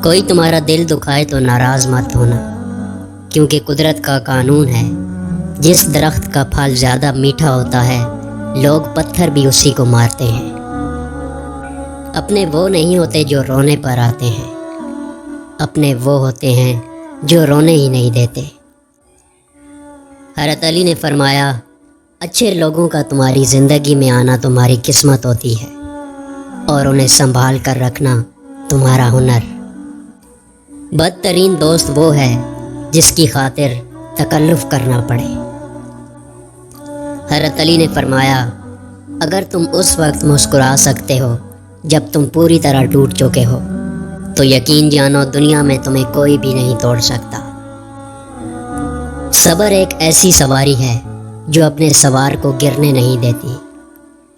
کوئی تمہارا دل دکھائے تو ناراض مت ہونا، کیونکہ قدرت کا قانون ہے، جس درخت کا پھل زیادہ میٹھا ہوتا ہے لوگ پتھر بھی اسی کو مارتے ہیں۔ اپنے وہ نہیں ہوتے جو رونے پر آتے ہیں، اپنے وہ ہوتے ہیں جو رونے ہی نہیں دیتے۔ حضرت علی نے فرمایا، اچھے لوگوں کا تمہاری زندگی میں آنا تمہاری قسمت ہوتی ہے، اور انہیں سنبھال کر رکھنا تمہارا ہنر۔ بدترین دوست وہ ہے جس کی خاطر تکلف کرنا پڑے۔ حضرت علی نے فرمایا، اگر تم اس وقت مسکرا سکتے ہو جب تم پوری طرح ٹوٹ چکے ہو، تو یقین جانو دنیا میں تمہیں کوئی بھی نہیں توڑ سکتا۔ صبر ایک ایسی سواری ہے جو اپنے سوار کو گرنے نہیں دیتی،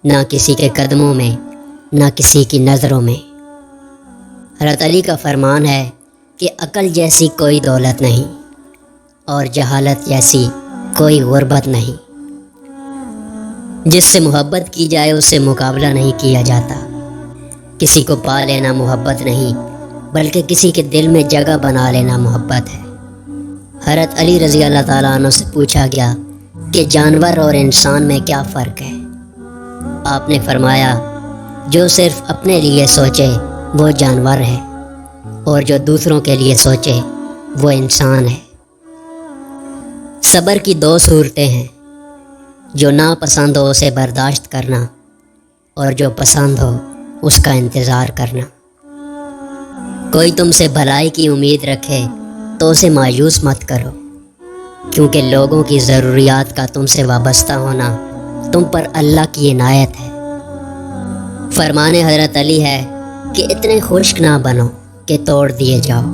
نہ کسی کے قدموں میں، نہ کسی کی نظروں میں۔ حضرت علی کا فرمان ہے کہ عقل جیسی کوئی دولت نہیں، اور جہالت جیسی کوئی غربت نہیں۔ جس سے محبت کی جائے اس سے مقابلہ نہیں کیا جاتا۔ کسی کو پا لینا محبت نہیں، بلکہ کسی کے دل میں جگہ بنا لینا محبت ہے۔ حضرت علی رضی اللہ تعالیٰ عنہ سے پوچھا گیا کہ جانور اور انسان میں کیا فرق ہے؟ آپ نے فرمایا، جو صرف اپنے لیے سوچے وہ جانور ہے، اور جو دوسروں کے لیے سوچے وہ انسان ہے۔ صبر کی دو صورتیں ہیں، جو ناپسند ہو اسے برداشت کرنا، اور جو پسند ہو اس کا انتظار کرنا۔ کوئی تم سے بھلائی کی امید رکھے تو اسے مایوس مت کرو، کیونکہ لوگوں کی ضروریات کا تم سے وابستہ ہونا تم پر اللہ کی عنایت ہے۔ فرمان حضرت علی ہے کہ اتنے خشک نہ بنو کہ توڑ دیے جاؤ،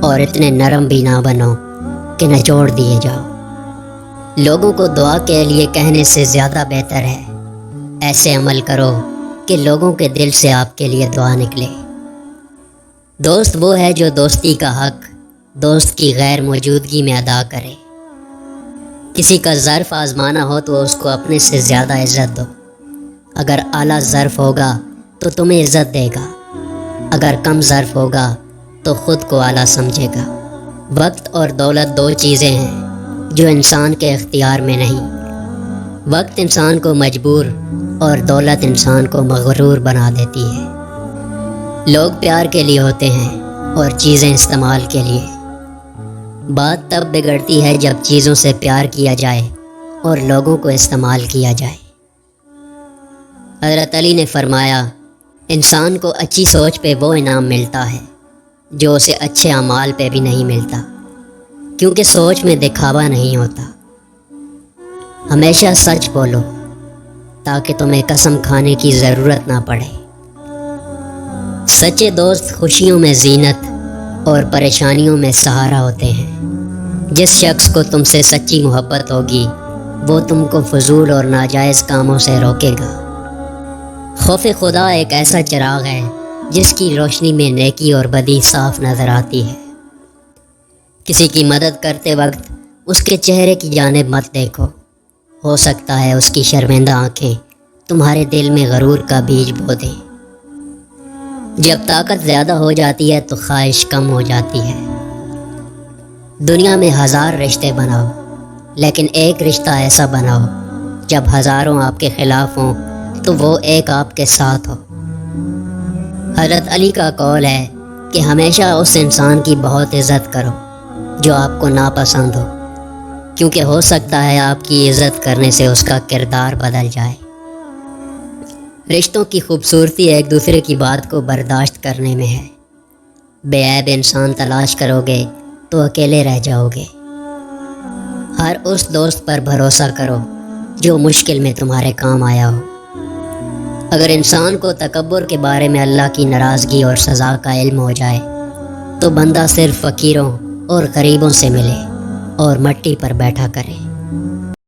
اور اتنے نرم بھی نہ بنو کہ نچوڑ دیے جاؤ۔ لوگوں کو دعا کے لیے کہنے سے زیادہ بہتر ہے ایسے عمل کرو کہ لوگوں کے دل سے آپ کے لیے دعا نکلے۔ دوست وہ ہے جو دوستی کا حق دوست کی غیر موجودگی میں ادا کرے۔ کسی کا ظرف آزمانا ہو تو اس کو اپنے سے زیادہ عزت دو۔ اگر اعلیٰ ظرف ہوگا تو تمہیں عزت دے گا، اگر کم ظرف ہوگا تو خود کو اعلیٰ سمجھے گا۔ وقت اور دولت دو چیزیں ہیں جو انسان کے اختیار میں نہیں۔ وقت انسان کو مجبور اور دولت انسان کو مغرور بنا دیتی ہے۔ لوگ پیار کے لیے ہوتے ہیں اور چیزیں استعمال کے لیے۔ بات تب بگڑتی ہے جب چیزوں سے پیار کیا جائے اور لوگوں کو استعمال کیا جائے۔ حضرت علی نے فرمایا، انسان کو اچھی سوچ پہ وہ انعام ملتا ہے جو اسے اچھے اعمال پہ بھی نہیں ملتا، کیونکہ سوچ میں دکھاوا نہیں ہوتا۔ ہمیشہ سچ بولو تاکہ تمہیں قسم کھانے کی ضرورت نہ پڑے۔ سچے دوست خوشیوں میں زینت اور پریشانیوں میں سہارا ہوتے ہیں۔ جس شخص کو تم سے سچی محبت ہوگی وہ تم کو فضول اور ناجائز کاموں سے روکے گا۔ خوف خدا ایک ایسا چراغ ہے جس کی روشنی میں نیکی اور بدی صاف نظر آتی ہے۔ کسی کی مدد کرتے وقت اس کے چہرے کی جانب مت دیکھو، ہو سکتا ہے اس کی شرمندہ آنکھیں تمہارے دل میں غرور کا بیج بو دیں۔ جب طاقت زیادہ ہو جاتی ہے تو خواہش کم ہو جاتی ہے۔ دنیا میں 1000 رشتے بناؤ، لیکن ایک رشتہ ایسا بناؤ جب ہزاروں آپ کے خلاف ہوں تو وہ ایک آپ کے ساتھ ہو۔ حضرت علی کا قول ہے کہ ہمیشہ اس انسان کی بہت عزت کرو جو آپ کو ناپسند ہو، کیونکہ ہو سکتا ہے آپ کی عزت کرنے سے اس کا کردار بدل جائے۔ رشتوں کی خوبصورتی ایک دوسرے کی بات کو برداشت کرنے میں ہے۔ بے عیب انسان تلاش کرو گے تو اکیلے رہ جاؤ گے۔ ہر اس دوست پر بھروسہ کرو جو مشکل میں تمہارے کام آیا ہو۔ اگر انسان کو تکبر کے بارے میں اللہ کی ناراضگی اور سزا کا علم ہو جائے تو بندہ صرف فقیروں اور غریبوں سے ملے اور مٹی پر بیٹھا کرے۔